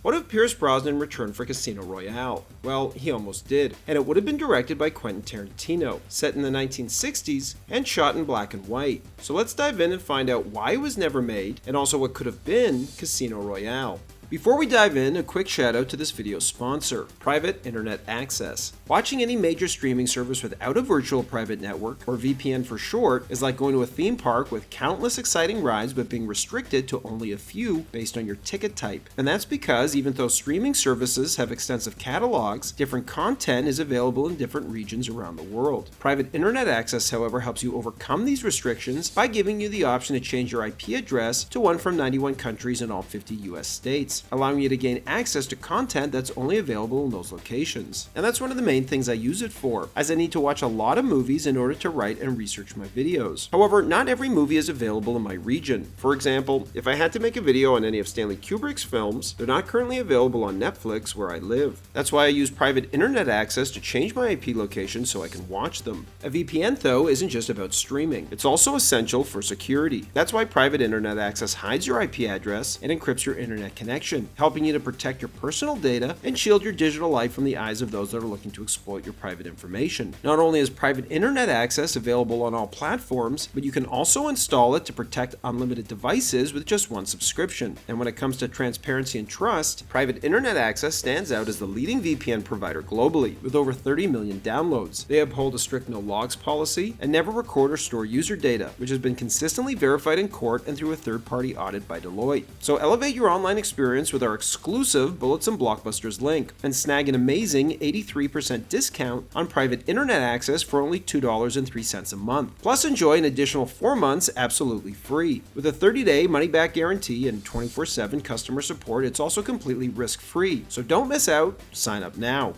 What if Pierce Brosnan returned for Casino Royale? Well, he almost did, and it would have been directed by Quentin Tarantino, set in the 1960s and shot in black and white. So let's dive in and find out why it was never made, and also what could have been Casino Royale. Before we dive in, a quick shout out to this video's sponsor, Private Internet Access. Watching any major streaming service without a virtual private network, or VPN for short, is like going to a theme park with countless exciting rides but being restricted to only a few based on your ticket type. And that's because even though streaming services have extensive catalogs, different content is available in different regions around the world. Private Internet Access, however, helps you overcome these restrictions by giving you the option to change your IP address to one from 91 countries in all 50 US states, allowing you to gain access to content that's only available in those locations. And that's one of the main things I use it for, as I need to watch a lot of movies in order to write and research my videos. However, not every movie is available in my region. For example, if I had to make a video on any of Stanley Kubrick's films, they're not currently available on Netflix where I live. That's why I use Private Internet Access to change my IP location so I can watch them. A VPN, though, isn't just about streaming. It's also essential for security. That's why Private Internet Access hides your IP address and encrypts your internet connection, helping you to protect your personal data and shield your digital life from the eyes of those that are looking to exploit your private information. Not only is Private Internet Access available on all platforms, but you can also install it to protect unlimited devices with just one subscription. And when it comes to transparency and trust, Private Internet Access stands out as the leading VPN provider globally, with over 30 million downloads. They uphold a strict no logs policy and never record or store user data, which has been consistently verified in court and through a third-party audit by Deloitte. So elevate your online experience with our exclusive Bullets and Blockbusters link and snag an amazing 83% discount on Private Internet Access for only $2.03 a month. Plus enjoy an additional 4 months absolutely free. With a 30-day money-back guarantee and 24/7 customer support, it's also completely risk-free. So don't miss out. Sign up now.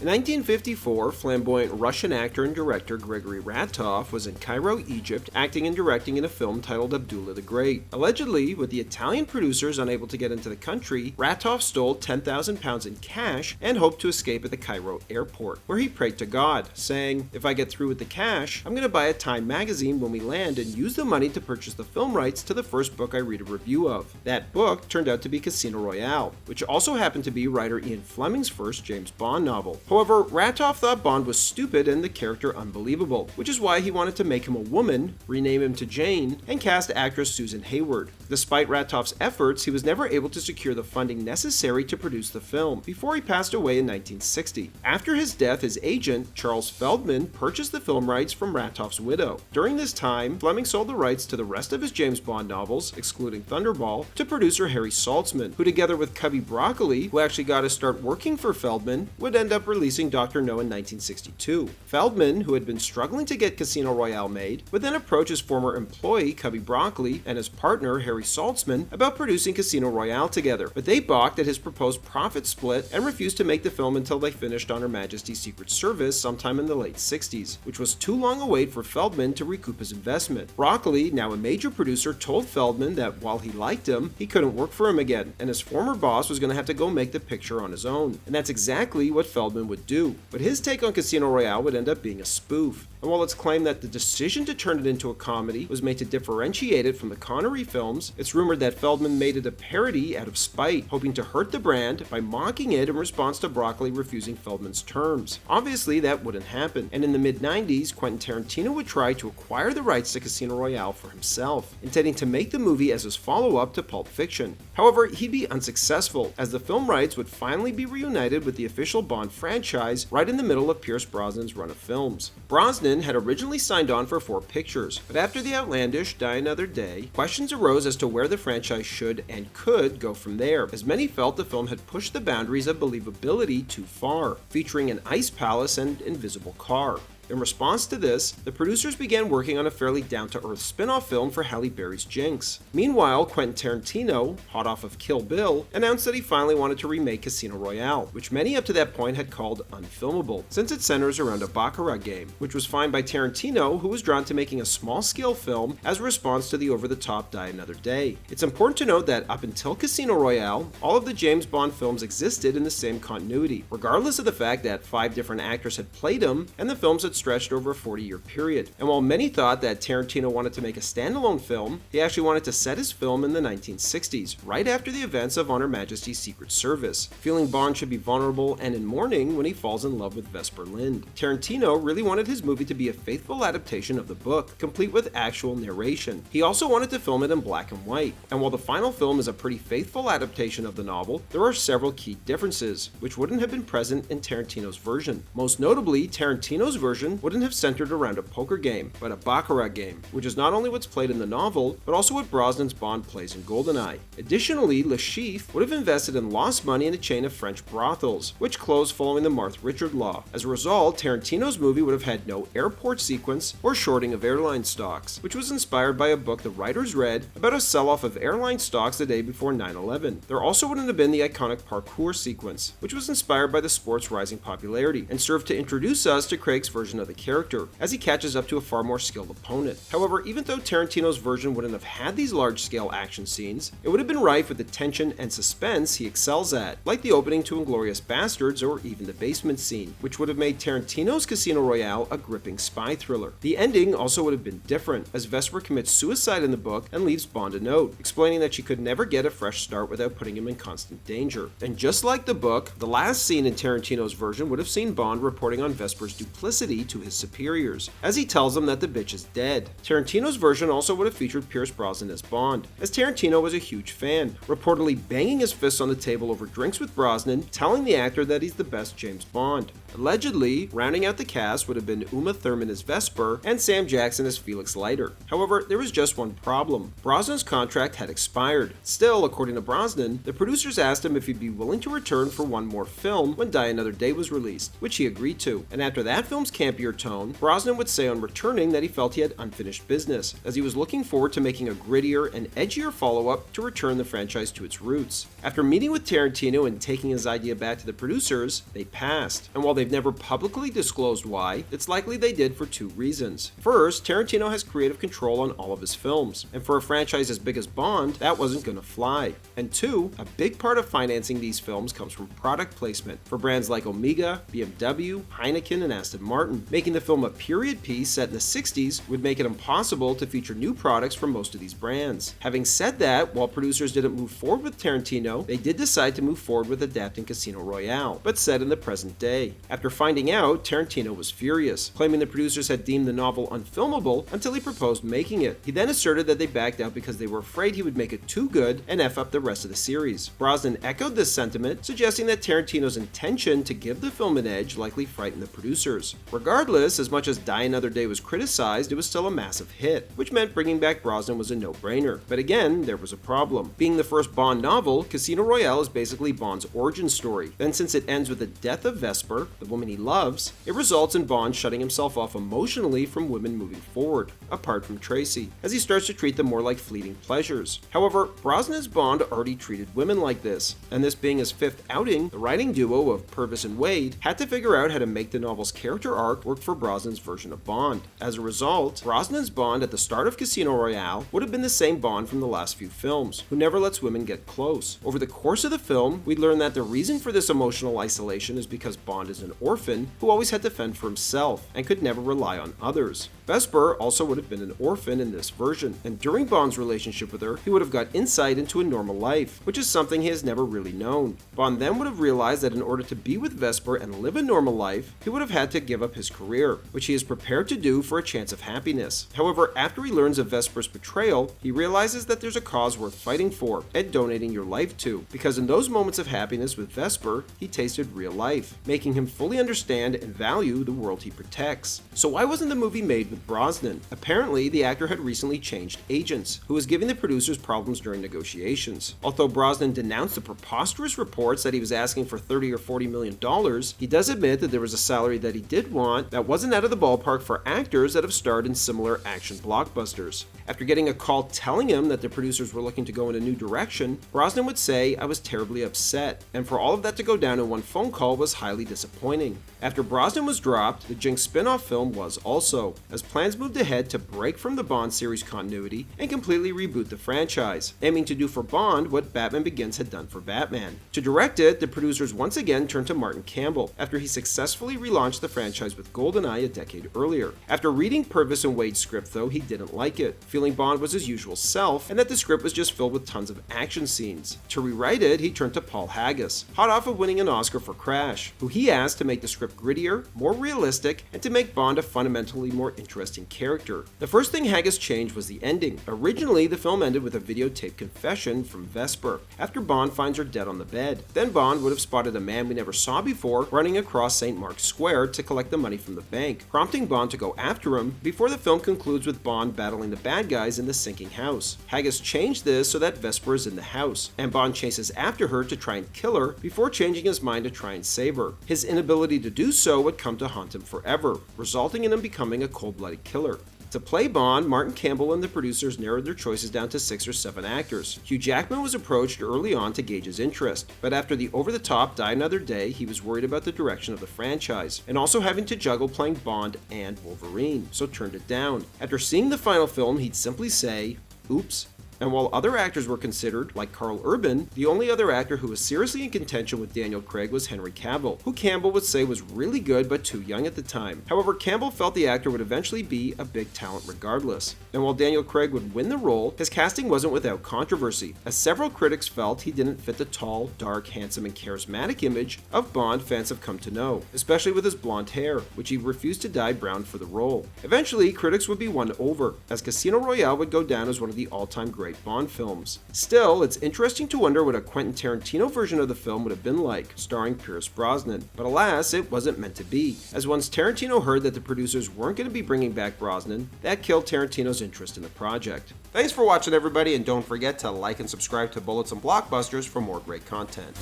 In 1954, flamboyant Russian actor and director Grigory Ratov was in Cairo, Egypt, acting and directing in a film titled Abdullah the Great. Allegedly, with the Italian producers unable to get into the country, Ratov stole 10,000 pounds in cash and hoped to escape at the Cairo airport, where he prayed to God, saying, "If I get through with the cash, I'm going to buy a Time magazine when we land and use the money to purchase the film rights to the first book I read a review of." That book turned out to be Casino Royale, which also happened to be writer Ian Fleming's first James Bond novel. However, Ratov thought Bond was stupid and the character unbelievable, which is why he wanted to make him a woman, rename him to Jane, and cast actress Susan Hayward. Despite Ratov's efforts, he was never able to secure the funding necessary to produce the film, before he passed away in 1960. After his death, his agent, Charles Feldman, purchased the film rights from Ratov's widow. During this time, Fleming sold the rights to the rest of his James Bond novels, excluding Thunderball, to producer Harry Saltzman, who together with Cubby Broccoli, who actually got to start working for Feldman, would end up releasing Dr. No in 1962. Feldman, who had been struggling to get Casino Royale made, would then approach his former employee, Cubby Broccoli, and his partner, Harry Saltzman, about producing Casino Royale together, but they balked at his proposed profit split and refused to make the film until they finished on Her Majesty's Secret Service sometime in the late 60s, which was too long a wait for Feldman to recoup his investment. Broccoli, now a major producer, told Feldman that while he liked him, he couldn't work for him again, and his former boss was going to have to go make the picture on his own. And that's exactly what Feldman would do. But his take on Casino Royale would end up being a spoof. And while it's claimed that the decision to turn it into a comedy was made to differentiate it from the Connery films, it's rumored that Feldman made it a parody out of spite, hoping to hurt the brand by mocking it in response to Broccoli refusing Feldman's terms. Obviously, that wouldn't happen, and in the mid-90s, Quentin Tarantino would try to acquire the rights to Casino Royale for himself, intending to make the movie as his follow-up to Pulp Fiction. However, he'd be unsuccessful, as the film rights would finally be reunited with the official Bond franchise right in the middle of Pierce Brosnan's run of films. Brosnan had originally signed on for 4 pictures, but after the outlandish Die Another Day, questions arose as to where the franchise should and could go from there, as many felt the film had pushed the boundaries of believability too far, featuring an ice palace and invisible car. In response to this, the producers began working on a fairly down-to-earth spin-off film for Halle Berry's Jinx. Meanwhile, Quentin Tarantino, hot off of Kill Bill, announced that he finally wanted to remake Casino Royale, which many up to that point had called unfilmable, since it centers around a baccarat game, which was fine by Tarantino, who was drawn to making a small-scale film as a response to the over-the-top Die Another Day. It's important to note that up until Casino Royale, all of the James Bond films existed in the same continuity, regardless of the fact that 5 different actors had played them, and the films had that stretched over a 40-year period. And while many thought that Tarantino wanted to make a standalone film, he actually wanted to set his film in the 1960s, right after the events of On Her Majesty's Secret Service, feeling Bond should be vulnerable and in mourning when he falls in love with Vesper Lynd. Tarantino really wanted his movie to be a faithful adaptation of the book, complete with actual narration. He also wanted to film it in black and white, and while the final film is a pretty faithful adaptation of the novel, there are several key differences, which wouldn't have been present in Tarantino's version. Most notably, Tarantino's version wouldn't have centered around a poker game, but a baccarat game, which is not only what's played in the novel, but also what Brosnan's Bond plays in GoldenEye. Additionally, Le Chiffre would have invested and lost money in a chain of French brothels, which closed following the Martha Richard law. As a result, Tarantino's movie would have had no airport sequence or shorting of airline stocks, which was inspired by a book the writers read about a sell-off of airline stocks the day before 9/11. There also wouldn't have been the iconic parkour sequence, which was inspired by the sport's rising popularity and served to introduce us to Craig's version of the character, as he catches up to a far more skilled opponent. However, even though Tarantino's version wouldn't have had these large-scale action scenes, it would have been rife with the tension and suspense he excels at, like the opening to Inglourious Basterds or even the basement scene, which would have made Tarantino's Casino Royale a gripping spy thriller. The ending also would have been different, as Vesper commits suicide in the book and leaves Bond a note, explaining that she could never get a fresh start without putting him in constant danger. And just like the book, the last scene in Tarantino's version would have seen Bond reporting on Vesper's duplicity to his superiors, as he tells them that the bitch is dead. Tarantino's version also would have featured Pierce Brosnan as Bond, as Tarantino was a huge fan, reportedly banging his fists on the table over drinks with Brosnan, telling the actor that he's the best James Bond. Allegedly, rounding out the cast would have been Uma Thurman as Vesper and Sam Jackson as Felix Leiter. However, there was just one problem. Brosnan's contract had expired. Still, according to Brosnan, the producers asked him if he'd be willing to return for one more film when Die Another Day was released, which he agreed to. And after that film's campier tone, Brosnan would say on returning that he felt he had unfinished business, as he was looking forward to making a grittier and edgier follow-up to return the franchise to its roots. After meeting with Tarantino and taking his idea back to the producers, they passed. And while they've never publicly disclosed why, it's likely they did for two reasons. First, Tarantino has creative control on all of his films, and for a franchise as big as Bond, that wasn't gonna fly. And two, a big part of financing these films comes from product placement for brands like Omega, BMW, Heineken, and Aston Martin. Making the film a period piece set in the 60s would make it impossible to feature new products from most of these brands. Having said that, while producers didn't move forward with Tarantino, they did decide to move forward with adapting Casino Royale, but set in the present day. After finding out, Tarantino was furious, claiming the producers had deemed the novel unfilmable until he proposed making it. He then asserted that they backed out because they were afraid he would make it too good and F up the rest of the series. Brosnan echoed this sentiment, suggesting that Tarantino's intention to give the film an edge likely frightened the producers. Regardless, as much as Die Another Day was criticized, it was still a massive hit, which meant bringing back Brosnan was a no-brainer. But again, there was a problem. Being the first Bond novel, Casino Royale is basically Bond's origin story. Then since it ends with the death of Vesper, the woman he loves, it results in Bond shutting himself off emotionally from women moving forward, apart from Tracy, as he starts to treat them more like fleeting pleasures. However, Brosnan's Bond already treated women like this, and this being his fifth outing, the writing duo of Purvis and Wade had to figure out how to make the novel's character arc work for Brosnan's version of Bond. As a result, Brosnan's Bond at the start of Casino Royale would have been the same Bond from the last few films, who never lets women get close. Over the course of the film, we learn that the reason for this emotional isolation is because Bond is an orphan who always had to fend for himself and could never rely on others. Vesper also would have been an orphan in this version, and during Bond's relationship with her, he would have got insight into a normal life, which is something he has never really known. Bond then would have realized that in order to be with Vesper and live a normal life, he would have had to give up his career, which he is prepared to do for a chance of happiness. However, after he learns of Vesper's betrayal, he realizes that there's a cause worth fighting for and donating your life to, because in those moments of happiness with Vesper, he tasted real life, making him fully understand and value the world he protects. So why wasn't the movie made with Brosnan? Apparently, the actor had recently changed agents, who was giving the producers problems during negotiations. Although Brosnan denounced the preposterous reports that he was asking for $30 or $40 million, he does admit that there was a salary that he did want that wasn't out of the ballpark for actors that have starred in similar action blockbusters. After getting a call telling him that the producers were looking to go in a new direction, Brosnan would say, "I was terribly upset," and for all of that to go down in one phone call was highly disappointing. disappointing. After Brosnan was dropped, the Jinx spin-off film was also, as plans moved ahead to break from the Bond series continuity and completely reboot the franchise, aiming to do for Bond what Batman Begins had done for Batman. To direct it, the producers once again turned to Martin Campbell, after he successfully relaunched the franchise with GoldenEye a decade earlier. After reading Purvis and Wade's script though, he didn't like it, feeling Bond was his usual self and that the script was just filled with tons of action scenes. To rewrite it, he turned to Paul Haggis, hot off of winning an Oscar for Crash, who he asked to make the script grittier, more realistic, and to make Bond a fundamentally more interesting character. The first thing Haggis changed was the ending. Originally, the film ended with a videotaped confession from Vesper, after Bond finds her dead on the bed. Then Bond would have spotted a man we never saw before running across St. Mark's Square to collect the money from the bank, prompting Bond to go after him before the film concludes with Bond battling the bad guys in the sinking house. Haggis changed this so that Vesper is in the house, and Bond chases after her to try and kill her before changing his mind to try and save her. His inability to do so would come to haunt him forever, resulting in him becoming a cold-blooded killer. To play Bond, Martin Campbell and the producers narrowed their choices down to 6 or 7 actors. Hugh Jackman was approached early on to gauge his interest, but after the over-the-top Die Another Day, he was worried about the direction of the franchise, and also having to juggle playing Bond and Wolverine, so turned it down. After seeing the final film, he'd simply say, "Oops." And while other actors were considered, like Karl Urban, the only other actor who was seriously in contention with Daniel Craig was Henry Cavill, who Campbell would say was really good but too young at the time. However, Campbell felt the actor would eventually be a big talent regardless. And while Daniel Craig would win the role, his casting wasn't without controversy, as several critics felt he didn't fit the tall, dark, handsome, and charismatic image of Bond fans have come to know, especially with his blonde hair, which he refused to dye brown for the role. Eventually, critics would be won over, as Casino Royale would go down as one of the all-time great Bond films. Still, it's interesting to wonder what a Quentin Tarantino version of the film would have been like, starring Pierce Brosnan. But alas, it wasn't meant to be, as once Tarantino heard that the producers weren't going to be bringing back Brosnan, that killed Tarantino's interest in the project. Thanks for watching everybody, and don't forget to like and subscribe to Bullets and Blockbusters for more great content.